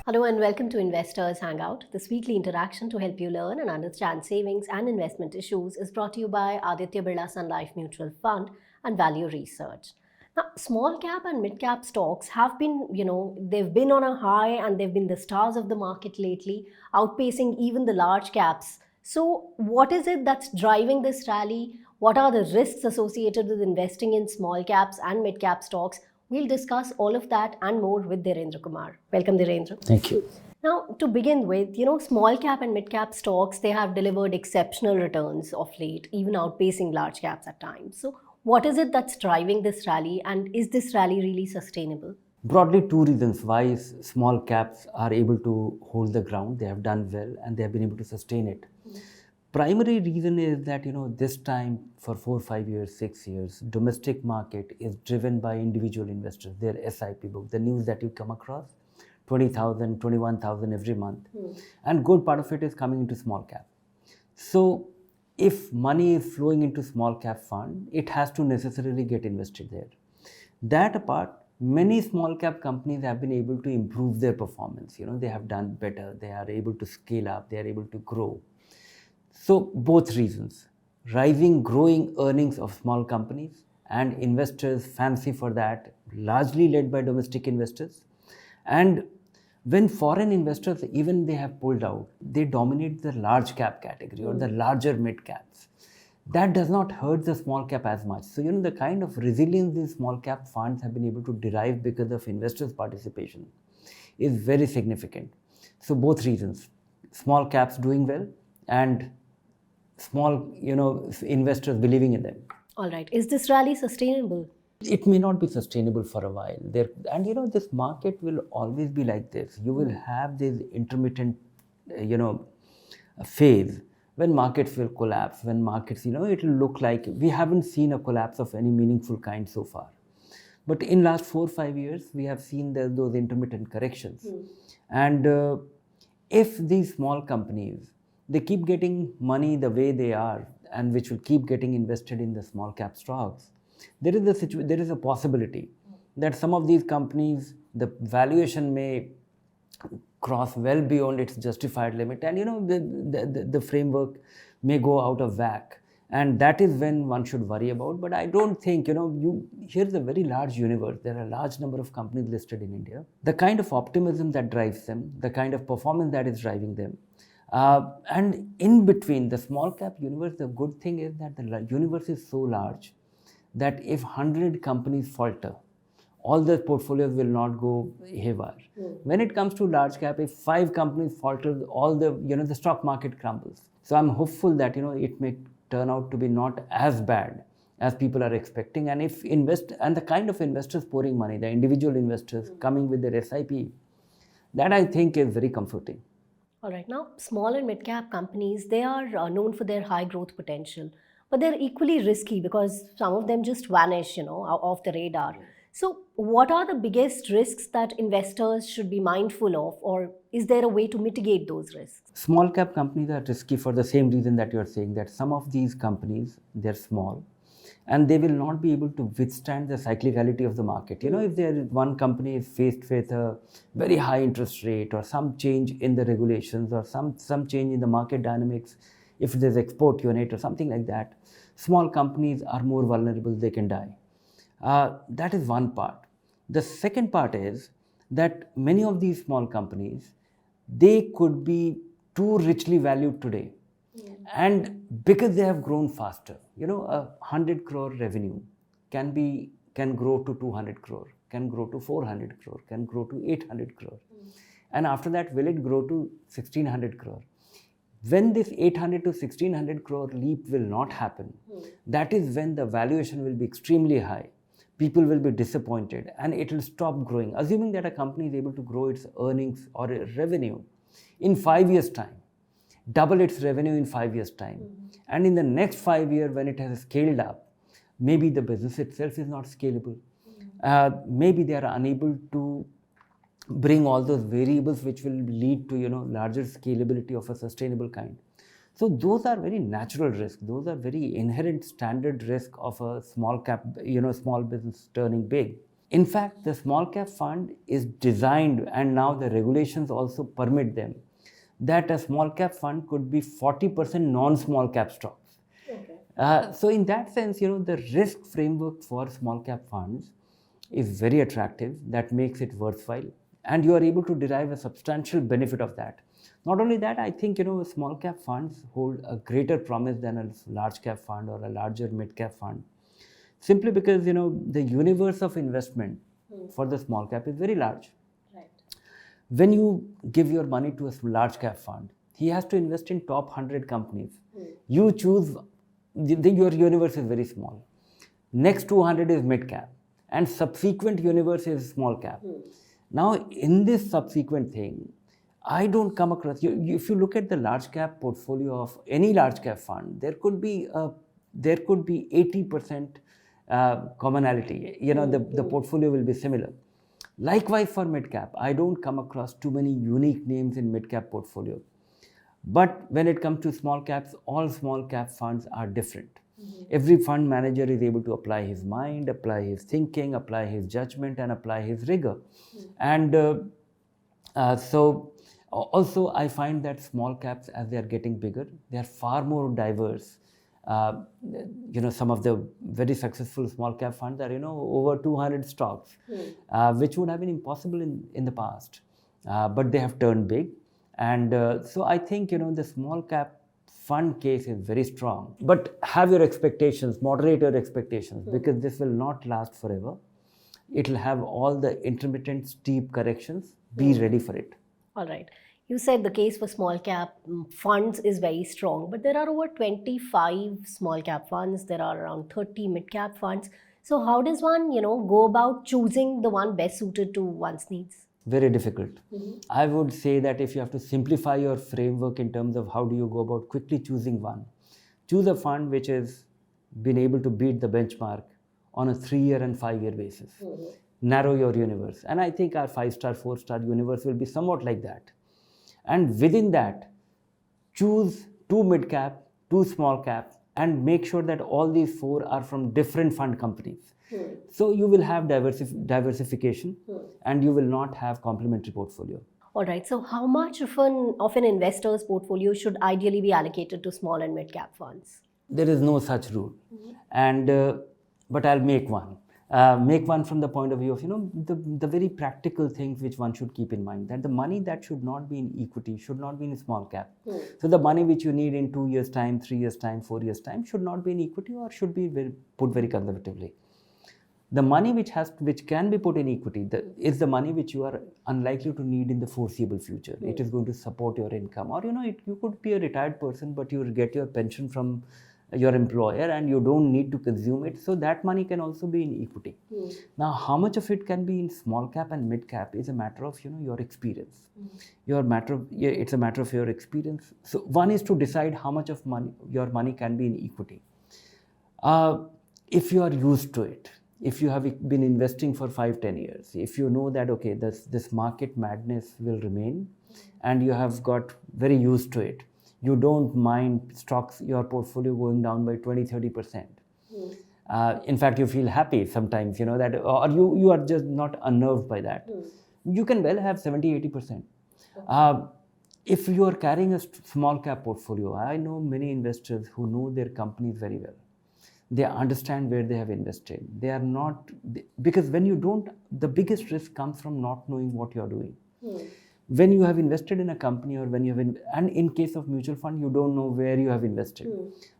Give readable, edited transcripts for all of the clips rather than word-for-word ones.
Hello and welcome to Investors Hangout. This weekly interaction to help you learn and understand savings and investment issues is brought to you by Aditya Birla Sun Life Mutual Fund and Value Research. Now, small cap and mid cap stocks have been, they've been on a high and they've been the stars of the market lately, outpacing even the large caps. So, what is it that's driving this rally? What are the risks associated with investing in small caps and mid cap stocks? We'll discuss all of that and more with Dhirendra Kumar. Welcome, Dhirendra. Thank you. Now, to begin with, small cap and mid cap stocks, they have delivered exceptional returns of late, even outpacing large caps at times. So, what is it that's driving this rally, and is this rally really sustainable? Broadly, two reasons why small caps are able to hold the ground. They have done well and they have been able to sustain it. Primary reason is that this time for 4, 5 years, 6 years, domestic market is driven by individual investors, their SIP book, the news that you come across, 20,000, 21,000 every month. And good part of it is coming into small cap. So if money is flowing into small cap fund, it has to necessarily get invested there. That apart, many small cap companies have been able to improve their performance. They have done better. They are able to scale up. They are able to grow. So both reasons, rising, growing earnings of small companies and investors fancy for that, largely led by domestic investors. And when foreign investors, even they have pulled out, they dominate the large cap category or the larger mid caps. That does not hurt the small cap as much. So, the kind of resilience these small cap funds have been able to derive because of investors' participation is very significant. So, both reasons, small caps doing well and small, investors believing in them. All right. Is this rally sustainable? It may not be sustainable for a while. This market will always be like this. You will have this intermittent, phase when markets will collapse, when markets, it will look like we haven't seen a collapse of any meaningful kind so far. But in last 4 or 5 years, we have seen those intermittent corrections. And if these small companies, they keep getting money the way they are, and which will keep getting invested in the small cap stocks, there is a possibility that some of these companies, the valuation may cross well beyond its justified limit, and the framework may go out of whack, and that is when one should worry about. But I don't think, here's a very large universe. There are a large number of companies listed in India. The kind of optimism that drives them, the kind of performance that is driving them, and in between the small cap universe, the good thing is that the universe is so large that if 100 companies falter, all the portfolios will not go haywire. When it comes to large cap, if 5 companies falter, all the stock market crumbles. So I'm hopeful that it may turn out to be not as bad as people are expecting. And if and the kind of investors pouring money, the individual investors coming with their SIP, that I think is very comforting. All right. Now, small and mid cap companies, they are known for their high growth potential, but they're equally risky because some of them just vanish, off the radar. So, what are the biggest risks that investors should be mindful of, or is there a way to mitigate those risks? Small cap companies are risky for the same reason that you're saying, that some of these companies, they're small and they will not be able to withstand the cyclicality of the market. If there is one company is faced with a very high interest rate or some change in the regulations or some change in the market dynamics, if there's export unit or something like that, small companies are more vulnerable, they can die. That is one part. The second part is that many of these small companies, they could be too richly valued today. And because they have grown faster, 100 crore revenue can grow to 200 crore, can grow to 400 crore, can grow to 800 crore. And after that, will it grow to 1600 crore? When this 800 to 1600 crore leap will not happen, that is when the valuation will be extremely high. People will be disappointed and it will stop growing. Assuming that a company is able to grow its earnings or revenue in 5 years' time, double its revenue in 5 years' time. And in the next 5 years, when it has scaled up, maybe the business itself is not scalable. Maybe they are unable to bring all those variables which will lead to larger scalability of a sustainable kind. So those are very natural risks. Those are very inherent standard risk of a small cap, small business turning big. In fact, the small cap fund is designed, and now the regulations also permit them, that a small cap fund could be 40% non-small cap stocks. Okay. So in that sense, the risk framework for small cap funds is very attractive. That makes it worthwhile, and you are able to derive a substantial benefit of that. Not only that, I think small cap funds hold a greater promise than a large cap fund or a larger mid cap fund, simply because the universe of investment for the small cap is very large. Right. When you give your money to a large cap fund, he has to invest in top 100 companies. You choose, your universe is very small. Next 200 is mid cap, and subsequent universe is small cap. Now, in this subsequent thing, I don't come across, if you look at the large cap portfolio of any large cap fund, there could be 80% commonality. The portfolio will be similar. Likewise for mid cap, I don't come across too many unique names in mid cap portfolio. But when it comes to small caps, all small cap funds are different. Every fund manager is able to apply his mind, apply his thinking, apply his judgment, and apply his rigor. And so also I find that small caps, as they are getting bigger, they are far more diverse. Some of the very successful small cap funds are over 200 stocks, which would have been impossible in the past, but they have turned big. And so I think the small cap fund case is very strong. But have your expectations, moderate your expectations, because this will not last forever. It will have all the intermittent steep corrections. Be ready for it. All right. You said the case for small cap funds is very strong, but there are over 25 small cap funds. There are around 30 mid cap funds. So how does one, go about choosing the one best suited to one's needs? Very difficult. I would say that if you have to simplify your framework in terms of how do you go about quickly choosing one, choose a fund which has been able to beat the benchmark on a 3-year and 5-year basis. Narrow your universe. And I think our 5-star, 4-star universe will be somewhat like that. And within that, choose 2 mid cap, 2 small cap, and make sure that all these 4 are from different fund companies. So you will have diversification, and you will not have complementary portfolio. All right. So how much of an investor's portfolio should ideally be allocated to small and mid cap funds? There is no such rule, and but I'll make one. Make one from the point of view of the very practical things which one should keep in mind, that the money that should not be in equity should not be in small cap. So the money which you need in 2 years time, 3 years time, 4 years time should not be in equity, or should be put very conservatively. The money which can be put in equity is the money which you are unlikely to need in the foreseeable future. It is going to support your income, or you could be a retired person, but you will get your pension from your employer and you don't need to consume it, so that money can also be in equity. Now, how much of it can be in small cap and mid cap is a matter of your experience. It's a matter of your experience. So one is to decide how much of your money can be in equity. If you are used to it, if you have been investing for 5-10 years, if you know that okay, this market madness will remain, and you have got very used to it, you don't mind stocks, your portfolio going down by 20-30%. In fact, you feel happy sometimes, that, or you are just not unnerved by that. You can well have 70-80%. If you are carrying a small cap portfolio, I know many investors who know their companies very well. They understand where they have invested. They are not, because when you don't, the biggest risk comes from not knowing what you are doing. When you have invested in a company, or when you have, and in case of mutual fund, you don't know where you have invested.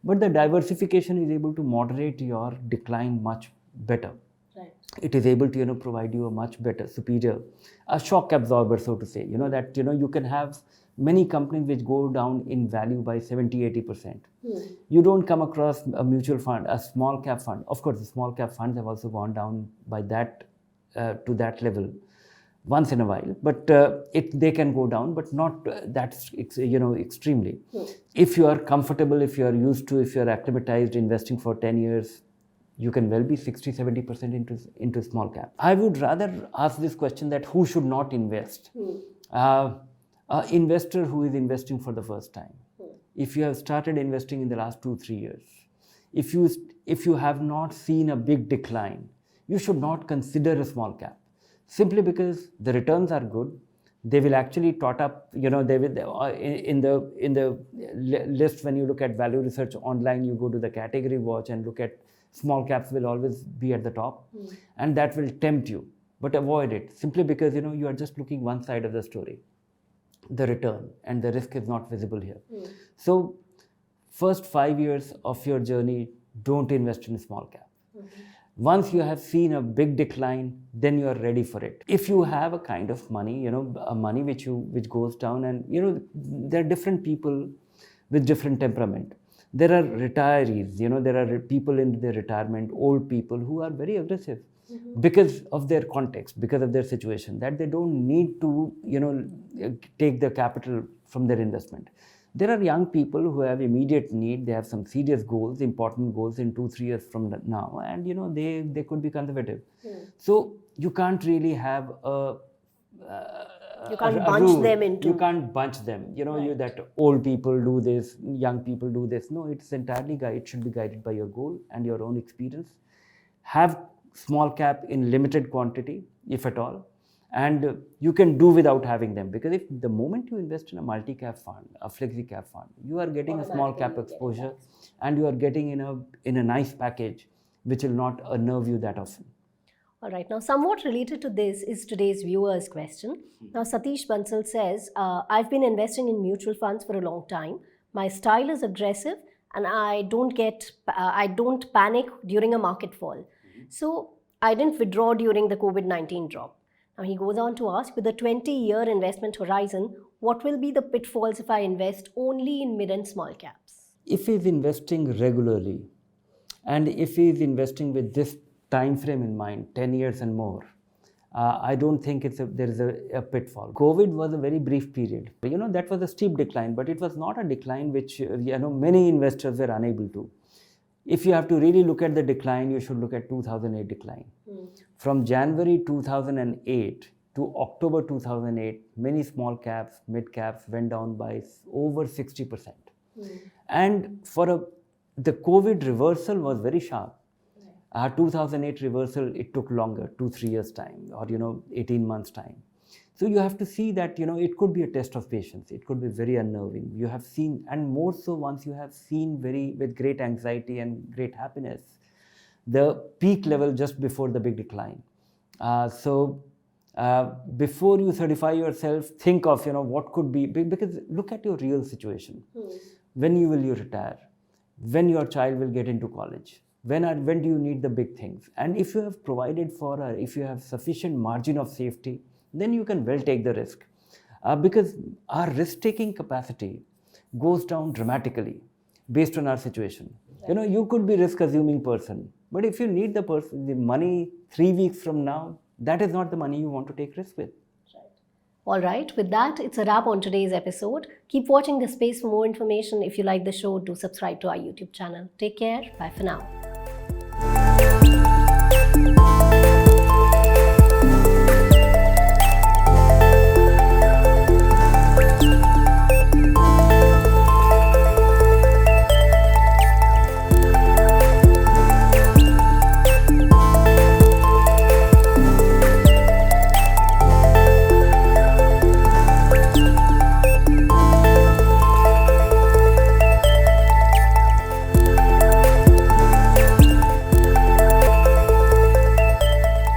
But the diversification is able to moderate your decline much better. Right. It is able to provide you a much better, superior, a shock absorber, so to say. That you can have many companies which go down in value by 70-80%. You don't come across a mutual fund, a small cap fund. Of course, the small cap funds have also gone down by that to that level once in a while, but they can go down, but not extremely. If you are comfortable, if you are used to, if you are acclimatized investing for 10 years, you can well be 60-70% into small cap. I would rather ask this question, that who should not invest? Investor who is investing for the first time. If you have started investing in the last 2-3 years, if you have not seen a big decline, you should not consider a small cap, simply because the returns are good. They will actually tot up, they will in the list. When you look at value research online, you go to the category watch and look at small caps will always be at the top, and that will tempt you. But avoid it, simply because you are just looking one side of the story. The return and the risk is not visible here. So first 5 years of your journey, don't invest in small cap. Once you have seen a big decline, then you are ready for it. If you have a kind of money, a money which goes down, and there are different people with different temperament. There are retirees, there are people in their retirement, old people who are very aggressive because of their context, because of their situation, that they don't need to, take the capital from their investment. There are young people who have immediate need. They have some serious goals, important goals in 2-3 years from now, and they could be conservative. So you can't really have you can't a bunch rule. them into. You can't bunch them. That old people do this, young people do this. No, it's entirely it should be guided by your goal and your own experience. Have small cap in limited quantity, if at all. And you can do without having them, because if the moment you invest in a multi-cap fund, a flexi-cap fund, you are getting a small cap exposure, and you are getting in a nice package which will not unnerve you that often. All right. Now, somewhat related to this is today's viewer's question. Now, Satish Bansal says, I've been investing in mutual funds for a long time. My style is aggressive, and I don't panic during a market fall. So I didn't withdraw during the COVID-19 drop. Now, he goes on to ask, with a 20-year investment horizon, what will be the pitfalls if I invest only in mid and small caps? If he is investing regularly, and if he is investing with this time frame in mind, 10 years and more, I don't think there is a pitfall. COVID was a very brief period. That was a steep decline, but it was not a decline which many investors were unable to. If you have to really look at the decline, you should look at 2008 decline. From January 2008 to October 2008, many small caps, mid caps went down by over 60%. And the COVID reversal was very sharp. 2008 reversal, it took longer, 2-3 years time, or 18 months time. So you have to see that it could be a test of patience. It could be very unnerving. You have seen, and more so once you have seen with great anxiety and great happiness, the peak level just before the big decline. So before you certify yourself, think of what could be, because look at your real situation. When will you retire? When your child will get into college? When do you need the big things? And if you have provided for, if you have sufficient margin of safety, then you can well take the risk, because our risk-taking capacity goes down dramatically based on our situation. You could be risk-assuming person, but if you need the money 3 weeks from now, that is not the money you want to take risk with. All right, with that, it's a wrap on today's episode. Keep watching The Space for more information. If you like the show, do subscribe to our YouTube channel. Take care. Bye for now.